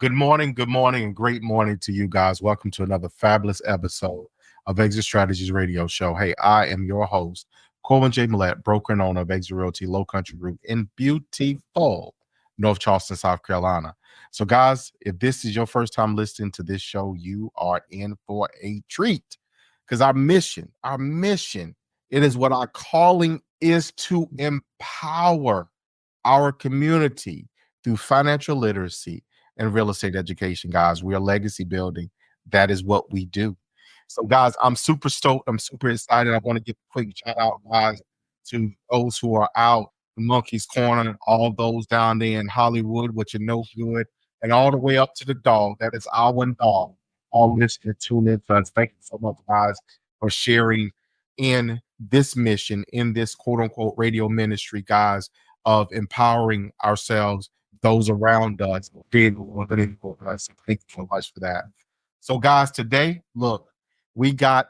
good morning, and great morning to you guys. Welcome to another fabulous episode of Exit Strategies Radio Show. Hey, I am your host, Corwyn J, Melette, broker and owner of Exit Realty Low Country Group in beautiful North Charleston, South Carolina. So, guys, if this is your first time listening to this show, you are in for a treat because our mission, it is what our calling is to empower our community through financial literacy and real estate education, guys. We are legacy building. That is what we do. So, guys, I'm super stoked. I'm super excited. I want to give a quick shout out, guys, to those who are out in Monkey's Corner, all those down there in Hollywood, which you know good, and all the way up to the dog. That is our dog. All listening, tune in to us. Thank you so much, guys, for sharing in this mission, in this quote unquote radio ministry, guys, of empowering ourselves, those around us. Thank you so much for that. So, guys, today, look, we got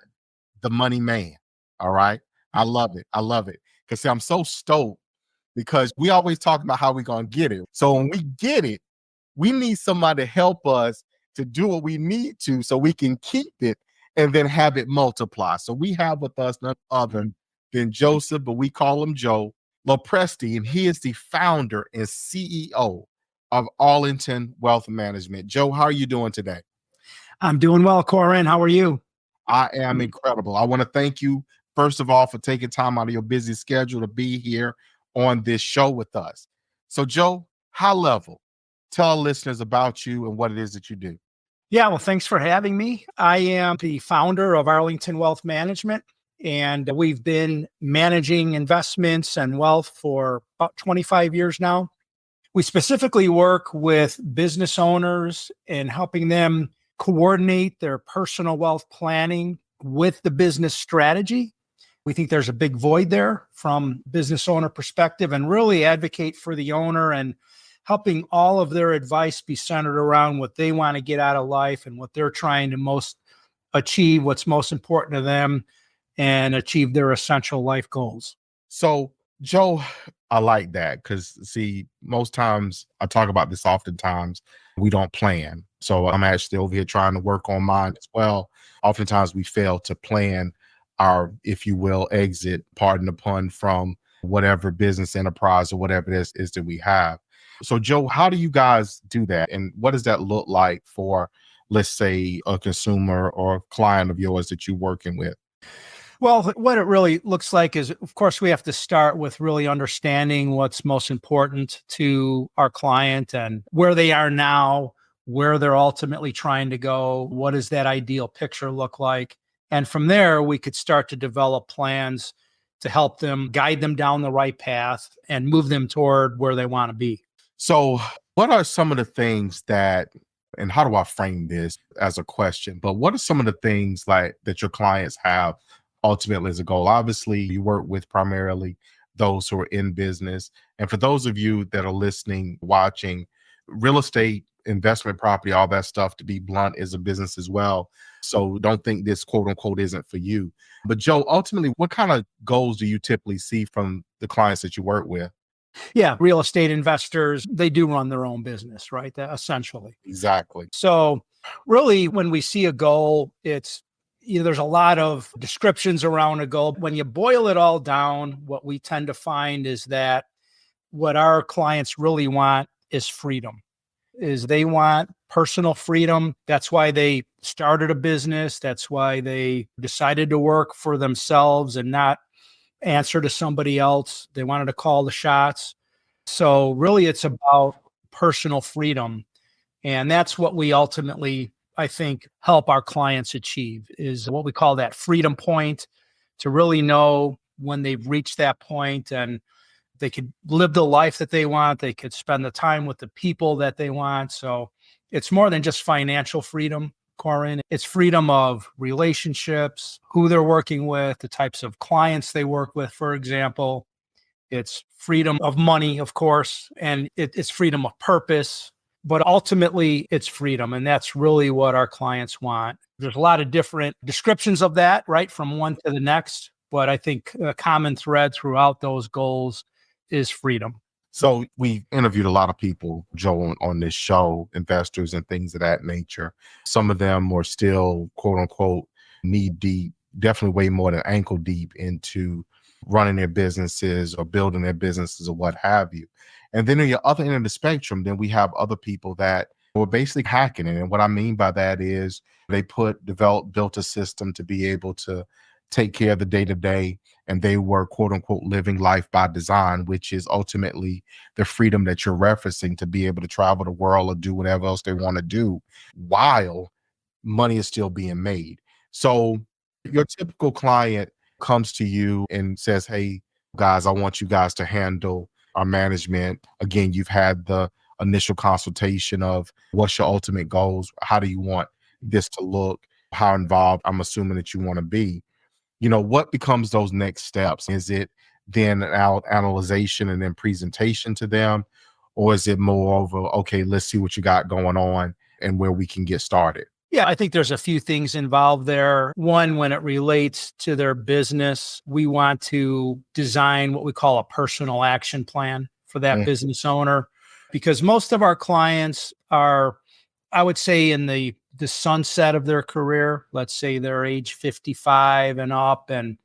the money man. All right. I love it. Because I'm so stoked because we always talk about how we're going to get it. So when we get it, we need somebody to help us to do what we need to so we can keep it and then have it multiply. So we have with us none other than Joseph, but we call him Joe, Lo Presti, and he is the founder and CEO of Arlington Wealth Management. Joe, how are you doing today? I'm doing well, Corwyn. How are you? I am incredible. I want to thank you, first of all, for taking time out of your busy schedule to be here on this show with us. So, Joe, high level, tell our listeners about you and what it is that you do. Yeah, well, thanks for having me. I am the founder of Arlington Wealth Management, and we've been managing investments and wealth for about 25 years now. We specifically work with business owners and helping them coordinate their personal wealth planning with the business strategy. We think there's a big void there from business owner perspective and really advocate for the owner and helping all of their advice be centered around what they want to get out of life and what they're trying to most achieve, what's most important to them, and achieve their essential life goals. So, Joe, I like that because, see, most times I talk about this oftentimes, we don't plan. So I'm actually over here trying to work on mine as well. Oftentimes we fail to plan our, if you will, exit, pardon the pun, from whatever business enterprise or whatever it is that we have. So, Joe, how do you guys do that? And what does that look like for, let's say, a consumer or client of yours that you're working with? Well, what it really looks like is, of course, we have to start with really understanding what's most important to our client and where they are now, where they're ultimately trying to go. What does that ideal picture look like? And from there, we could start to develop plans to help them, guide them down the right path and move them toward where they want to be. So what are some of the things that, and how do I frame this as a question, but what are some of the things like that your clients have ultimately as a goal? Obviously, you work with primarily those who are in business. And for those of you that are listening, watching, real estate, investment property, all that stuff, to be blunt, is a business as well. So don't think this quote unquote isn't for you. But Joe, ultimately, what kind of goals do you typically see from the clients that you work with? Yeah, real estate investors, they do run their own business, right? Essentially. Exactly. So really, when we see a goal, it's, there's a lot of descriptions around a goal. When you boil it all down, what we tend to find is that what our clients really want is freedom. Is they want personal freedom. That's why they started a business. That's why they decided to work for themselves and not answer to somebody else. They wanted to call the shots. So really, it's about personal freedom. And that's what we ultimately, I think, help our clients achieve, is what we call that freedom point, to really know when they've reached that point and they could live the life that they want. They could spend the time with the people that they want. So it's more than just financial freedom, Corwyn. It's freedom of relationships, who they're working with, the types of clients they work with, for example. It's freedom of money, of course, and it's freedom of purpose. But ultimately, it's freedom. And that's really what our clients want. There's a lot of different descriptions of that, right, from one to the next. But I think a common thread throughout those goals is freedom. So we interviewed a lot of people, Joe, on this show, investors and things of that nature. Some of them were still, quote unquote, knee deep, definitely way more than ankle deep into running their businesses or building their businesses or what have you. And then on your other end of the spectrum, then we have other people that were basically hacking it. And what I mean by that is they built a system to be able to take care of the day to day. And they were, quote unquote, living life by design, which is ultimately the freedom that you're referencing to be able to travel the world or do whatever else they want to do while money is still being made. So your typical client comes to you and says, hey, guys, I want you guys to handle our management. Again, you've had the initial consultation of what's your ultimate goals? How do you want this to look? How involved I'm assuming that you want to be. What becomes those next steps? Is it then analyzation and then presentation to them? Or is it more of okay, let's see what you got going on and where we can get started? Yeah, I think there's a few things involved there. One, when it relates to their business, we want to design what we call a personal action plan for that business owner, because most of our clients are, I would say, in the sunset of their career. Let's say they're age 55 and up, and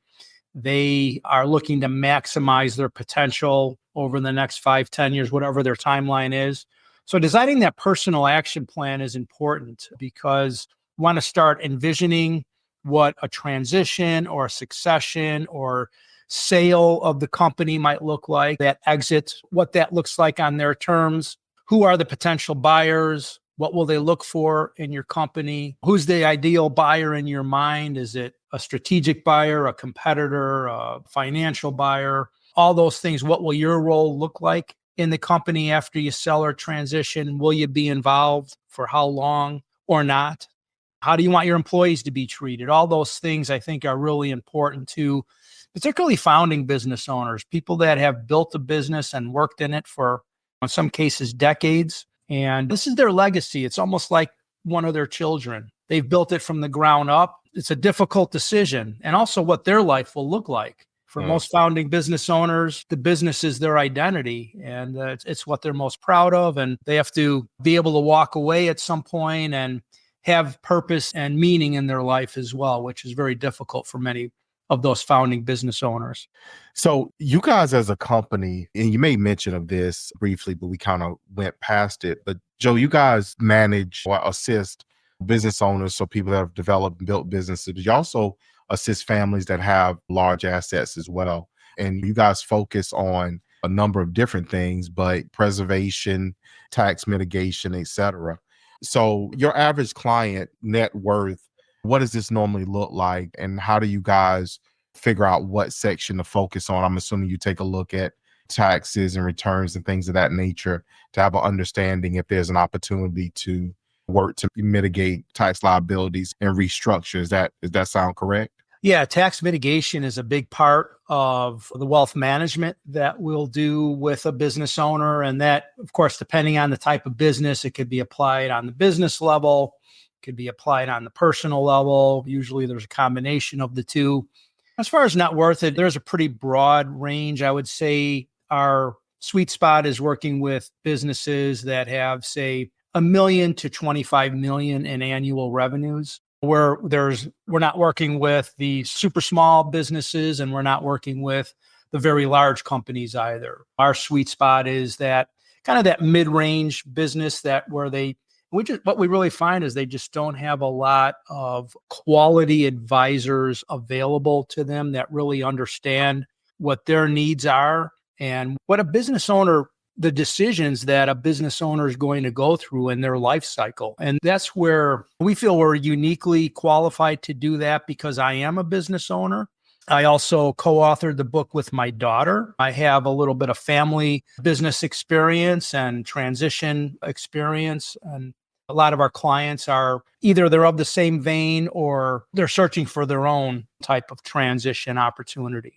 they are looking to maximize their potential over the next 5, 10 years, whatever their timeline is. So designing that personal action plan is important because we want to start envisioning what a transition or a succession or sale of the company might look like, that exit, what that looks like on their terms. Who are the potential buyers? What will they look for in your company? Who's the ideal buyer in your mind? Is it a strategic buyer, a competitor, a financial buyer? All those things. What will your role look like in the company after you sell or transition? Will you be involved for how long or not? How do you want your employees to be treated? All those things I think are really important to particularly founding business owners, people that have built a business and worked in it for, in some cases, decades. And this is their legacy. It's almost like one of their children. They've built it from the ground up. It's a difficult decision. And also what their life will look like. For most founding business owners, the business is their identity, and it's what they're most proud of. And they have to be able to walk away at some point and have purpose and meaning in their life as well, which is very difficult for many of those founding business owners. So you guys as a company, and you made mention of this briefly, but we kind of went past it. But Joe, you guys manage or assist business owners, so people that have developed and built businesses. But you also assist families that have large assets as well. And you guys focus on a number of different things, but preservation, tax mitigation, etc. So your average client net worth, what does this normally look like? And how do you guys figure out what section to focus on? I'm assuming you take a look at taxes and returns and things of that nature to have an understanding if there's an opportunity to work to mitigate tax liabilities and restructure. Does that sound correct? Yeah, tax mitigation is a big part of the wealth management that we'll do with a business owner. And that, of course, depending on the type of business, it could be applied on the business level, could be applied on the personal level. Usually there's a combination of the two. As far as net worth, there's a pretty broad range. I would say our sweet spot is working with businesses that have, say, $1 million to $25 million in annual revenues. We're not working with the super small businesses, and we're not working with the very large companies either. Our sweet spot is that kind of that mid-range business what we really find is they just don't have a lot of quality advisors available to them that really understand what their needs are and what a business owner, the decisions that a business owner is going to go through in their life cycle. And that's where we feel we're uniquely qualified to do that because I am a business owner. I also co-authored the book with my daughter. I have a little bit of family business experience and transition experience. And a lot of our clients are either they're of the same vein or they're searching for their own type of transition opportunity.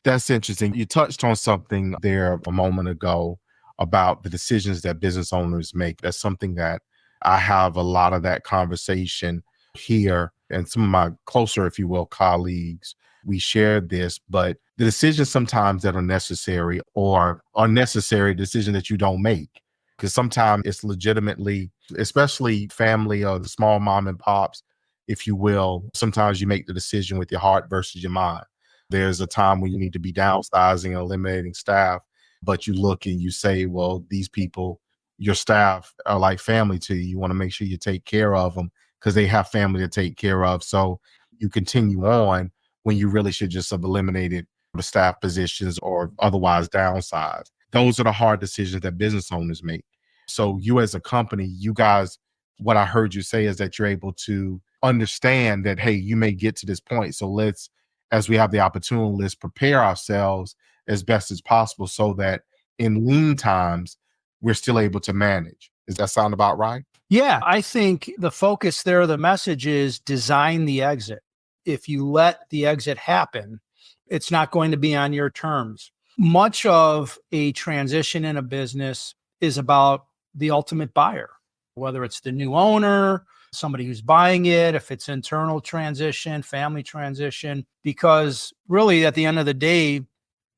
That's interesting. You touched on something there a moment ago about the decisions that business owners make. That's something that I have a lot of that conversation here, and some of my closer, if you will, colleagues we shared this, but the decisions sometimes that are necessary or unnecessary decision that you don't make. Because sometimes it's legitimately, especially family or the small mom and pops, if you will, sometimes you make the decision with your heart versus your mind. There's a time when you need to be downsizing and eliminating staff, but you look and you say, well, these people, your staff are like family to you. You want to make sure you take care of them because they have family to take care of. So you continue on when you really should just have eliminated the staff positions or otherwise downsize. Those are the hard decisions that business owners make. So you as a company, you guys, what I heard you say is that you're able to understand that, hey, you may get to this point. So let's, as we have the opportunity, let's prepare ourselves as best as possible so that in lean times, we're still able to manage. Does that sound about right? Yeah, I think the focus there, the message is design the exit. If you let the exit happen, it's not going to be on your terms. Much of a transition in a business is about the ultimate buyer, whether it's the new owner, somebody who's buying it, if it's internal transition, family transition, because really at the end of the day,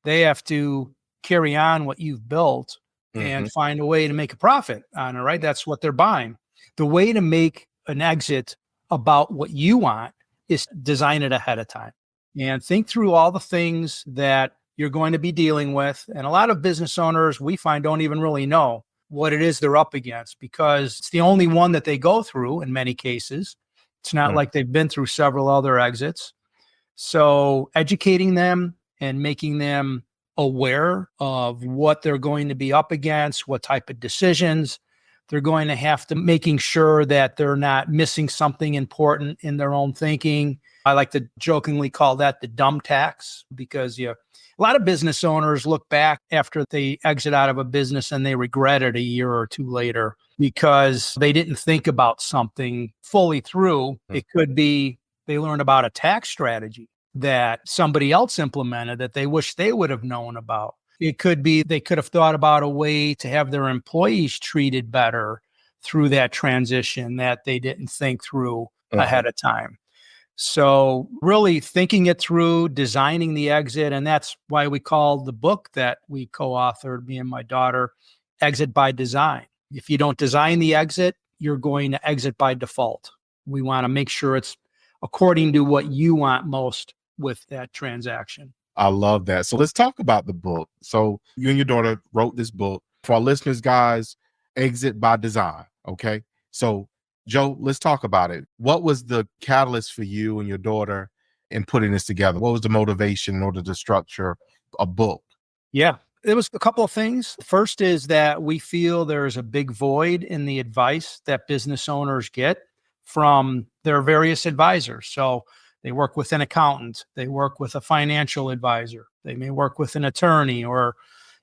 they have to carry on what you've built and find a way to make a profit on it, right? That's what they're buying. The way to make an exit about what you want is design it ahead of time and think through all the things that you're going to be dealing with. And a lot of business owners we find don't even really know what it is they're up against because it's the only one that they go through in many cases. It's not like they've been through several other exits. So educating them and making them aware of what they're going to be up against, what type of decisions they're going to have to, making sure that they're not missing something important in their own thinking. I like to jokingly call that the dumb tax because a lot of business owners look back after they exit out of a business and they regret it a year or two later because they didn't think about something fully through. It could be they learned about a tax strategy that somebody else implemented that they wish they would have known about. It could be they could have thought about a way to have their employees treated better through that transition that they didn't think through ahead of time. So really thinking it through, designing the exit, and that's why we call the book that we co-authored, me and my daughter, Exit by Design. If you don't design the exit, you're going to exit by default. We want to make sure it's according to what you want most with that transaction. I love that. So let's talk about the book. So you and your daughter wrote this book. For our listeners, guys, Exit by Design. Okay. So Joe, let's talk about it. What was the catalyst for you and your daughter in putting this together? What was the motivation in order to structure a book? Yeah, it was a couple of things. First is that we feel there's a big void in the advice that business owners get from their various advisors. So they work with an accountant, they work with a financial advisor, they may work with an attorney or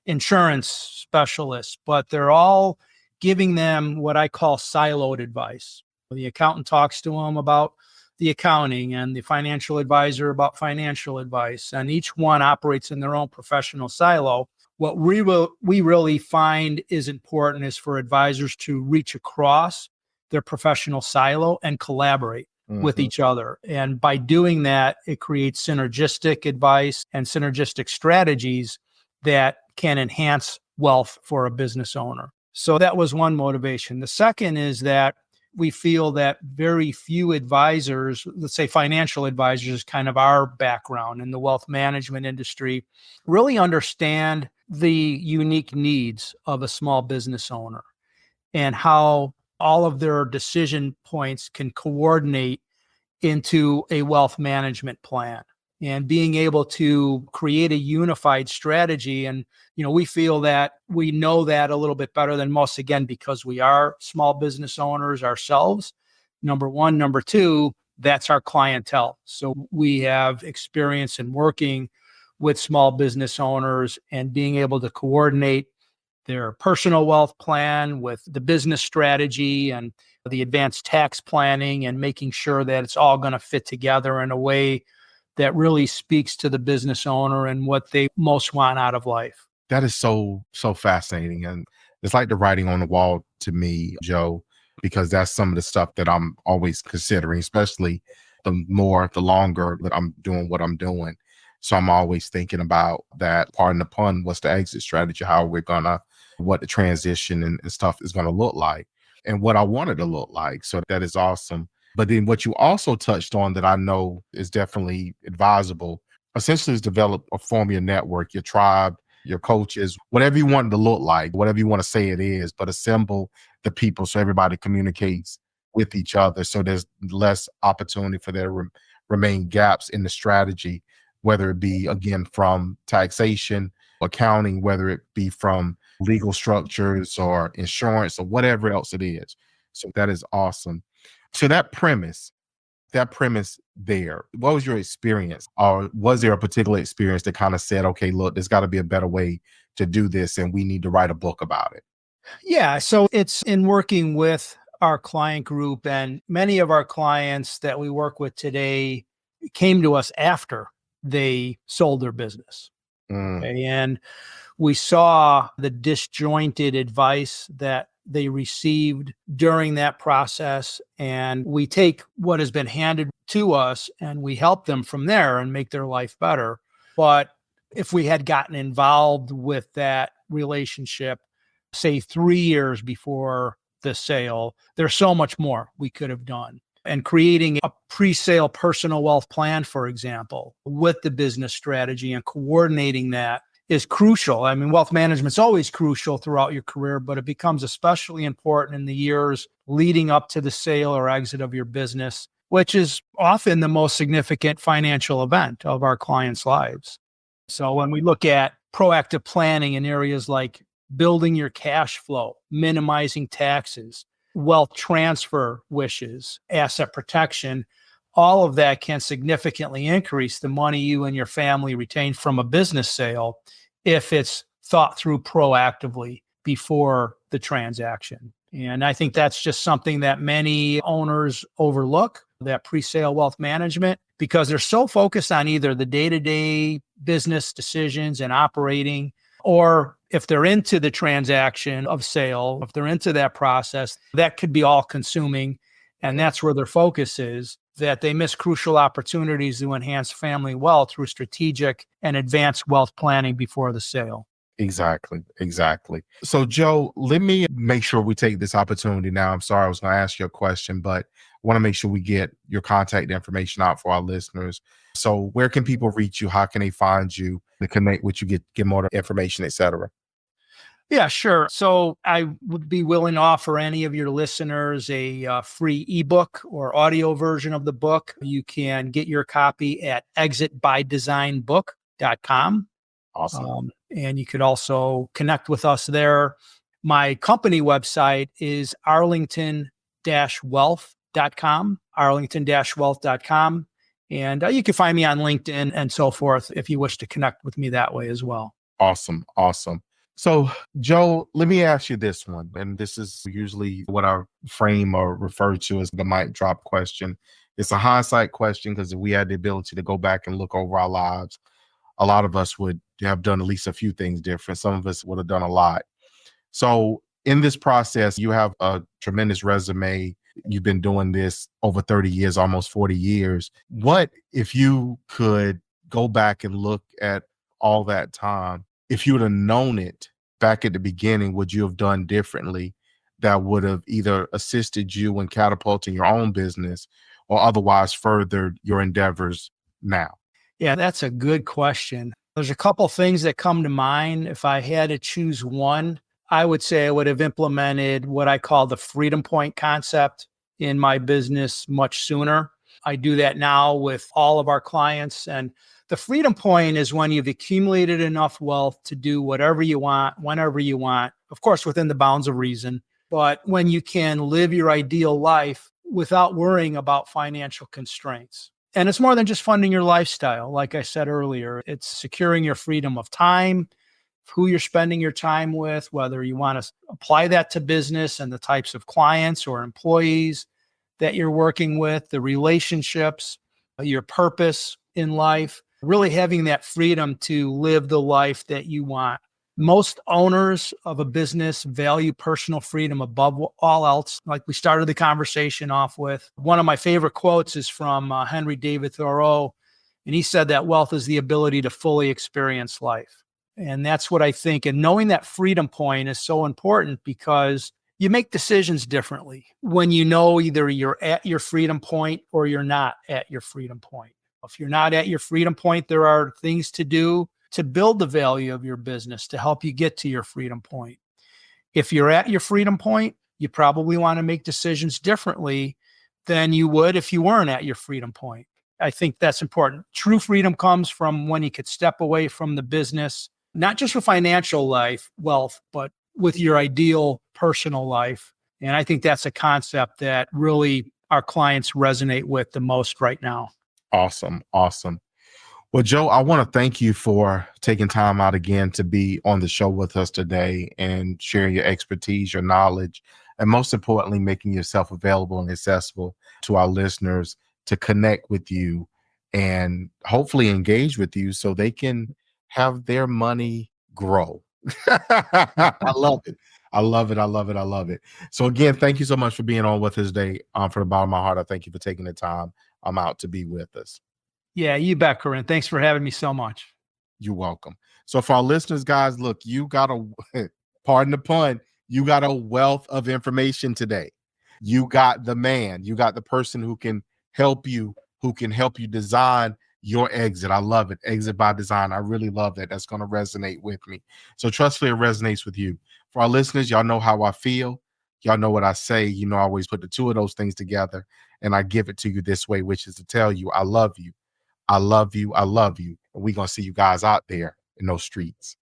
insurance specialist, but they're all giving them what I call siloed advice. The accountant talks to them about the accounting and the financial advisor about financial advice, and each one operates in their own professional silo. What we really find is important is for advisors to reach across their professional silo and collaborate with each other. And by doing that, it creates synergistic advice and synergistic strategies that can enhance wealth for a business owner. So that was one motivation. The second is that we feel that very few advisors, let's say financial advisors, kind of our background in the wealth management industry, really understand the unique needs of a small business owner and how all of their decision points can coordinate into a wealth management plan and being able to create a unified strategy. And, we feel that we know that a little bit better than most, again, because we are small business owners ourselves. Number one. Number two, that's our clientele. So we have experience in working with small business owners and being able to coordinate their personal wealth plan with the business strategy and the advanced tax planning and making sure that it's all going to fit together in a way that really speaks to the business owner and what they most want out of life. That is so fascinating. And it's like the writing on the wall to me, Joe, because that's some of the stuff that I'm always considering, especially the longer that I'm doing what I'm doing. So I'm always thinking about that, pardon the pun, what's the exit strategy, what the transition and stuff is gonna look like and what I want it to look like. So that is awesome. But then what you also touched on that I know is definitely advisable, essentially is develop or form your network, your tribe, your coaches, whatever you want it to look like, whatever you want to say it is, but assemble the people so everybody communicates with each other. So there's less opportunity for there to remain gaps in the strategy, whether it be, again, from taxation, accounting, whether it be from legal structures or insurance or whatever else it is. So that is awesome. So that premise there, what was your experience? Or was there a particular experience that kind of said, okay, look, there's got to be a better way to do this and we need to write a book about it? Yeah. So it's in working with our client group, and many of our clients that we work with today came to us after they sold their business. Okay. And we saw the disjointed advice that they received during that process. And we take what has been handed to us and we help them from there and make their life better. But if we had gotten involved with that relationship, say 3 years before the sale, there's so much more we could have done. And creating a pre-sale personal wealth plan, for example, with the business strategy and coordinating that is crucial. I mean, wealth management's always crucial throughout your career, but it becomes especially important in the years leading up to the sale or exit of your business, which is often the most significant financial event of our clients' lives. So when we look at proactive planning in areas like building your cash flow, minimizing taxes, wealth transfer wishes, asset protection, all of that can significantly increase the money you and your family retain from a business sale if it's thought through proactively before the transaction. And I think that's just something that many owners overlook, that pre-sale wealth management, because they're so focused on either the day-to-day business decisions and operating, or if they're into the transaction of sale, if they're into that process, that could be all consuming. And that's where their focus is, that they miss crucial opportunities to enhance family wealth through strategic and advanced wealth planning before the sale. Exactly. So, Joe, let me make sure we take this opportunity now. I'm sorry, I was going to ask you a question, but I want to make sure we get your contact information out for our listeners. So where can people reach you? How can they find you to connect with you, get more information, et cetera? Yeah, sure. So I would be willing to offer any of your listeners a free ebook or audio version of the book. You can get your copy at exitbydesignbook.com. Awesome. And you could also connect with us there. My company website is arlington-wealth.com, arlington-wealth.com. And you can find me on LinkedIn and so forth if you wish to connect with me that way as well. Awesome. So, Joe, let me ask you this one. And this is usually what I frame or refer to as the mic drop question. It's a hindsight question because if we had the ability to go back and look over our lives, a lot of us would have done at least a few things different. Some of us would have done a lot. So in this process, you have a tremendous resume. You've been doing this over 30 years, almost 40 years. What if you could go back and look at all that time? If you would have known it back at the beginning, would you have done differently that would have either assisted you in catapulting your own business or otherwise furthered your endeavors now? Yeah, that's a good question. There's a couple things that come to mind. If I had to choose one, I would say I would have implemented what I call the freedom point concept in my business much sooner. I do that now with all of our clients. And the freedom point is when you've accumulated enough wealth to do whatever you want, whenever you want, of course, within the bounds of reason, but when you can live your ideal life without worrying about financial constraints. And it's more than just funding your lifestyle. Like I said earlier, it's securing your freedom of time, who you're spending your time with, whether you want to apply that to business and the types of clients or employees that you're working with, the relationships, your purpose in life, really having that freedom to live the life that you want. Most owners of a business value personal freedom above all else, like we started the conversation off with. One of my favorite quotes is from Henry David Thoreau, and he said that wealth is the ability to fully experience life. And that's what I think. And knowing that freedom point is so important because you make decisions differently when you know either you're at your freedom point or you're not at your freedom point. If you're not at your freedom point, there are things to do to build the value of your business to help you get to your freedom point. If you're at your freedom point, you probably want to make decisions differently than you would if you weren't at your freedom point. I think that's important. True freedom comes from when you could step away from the business, not just with financial wealth, but with your ideal personal life. And I think that's a concept that really our clients resonate with the most right now. Awesome. Awesome. Well, Joe, I want to thank you for taking time out again to be on the show with us today and sharing your expertise, your knowledge, and most importantly, making yourself available and accessible to our listeners to connect with you and hopefully engage with you so they can have their money grow. I love it. I love it. I love it. I love it. So again, thank you so much for being on with us today. From the bottom of my heart, I thank you for taking the time out to be with us. Yeah, you bet, Corwyn. Thanks for having me so much. You're welcome. So for our listeners, guys, look, you got a, pardon the pun, you got a wealth of information today. You got the man, you got the person who can help you design your exit. I love it. Exit by design. I really love that. That's going to resonate with me. So trustfully it resonates with you. For our listeners, y'all know how I feel. Y'all know what I say. You know, I always put the two of those things together and I give it to you this way, which is to tell you, I love you. I love you. I love you. And we're going to see you guys out there in those streets.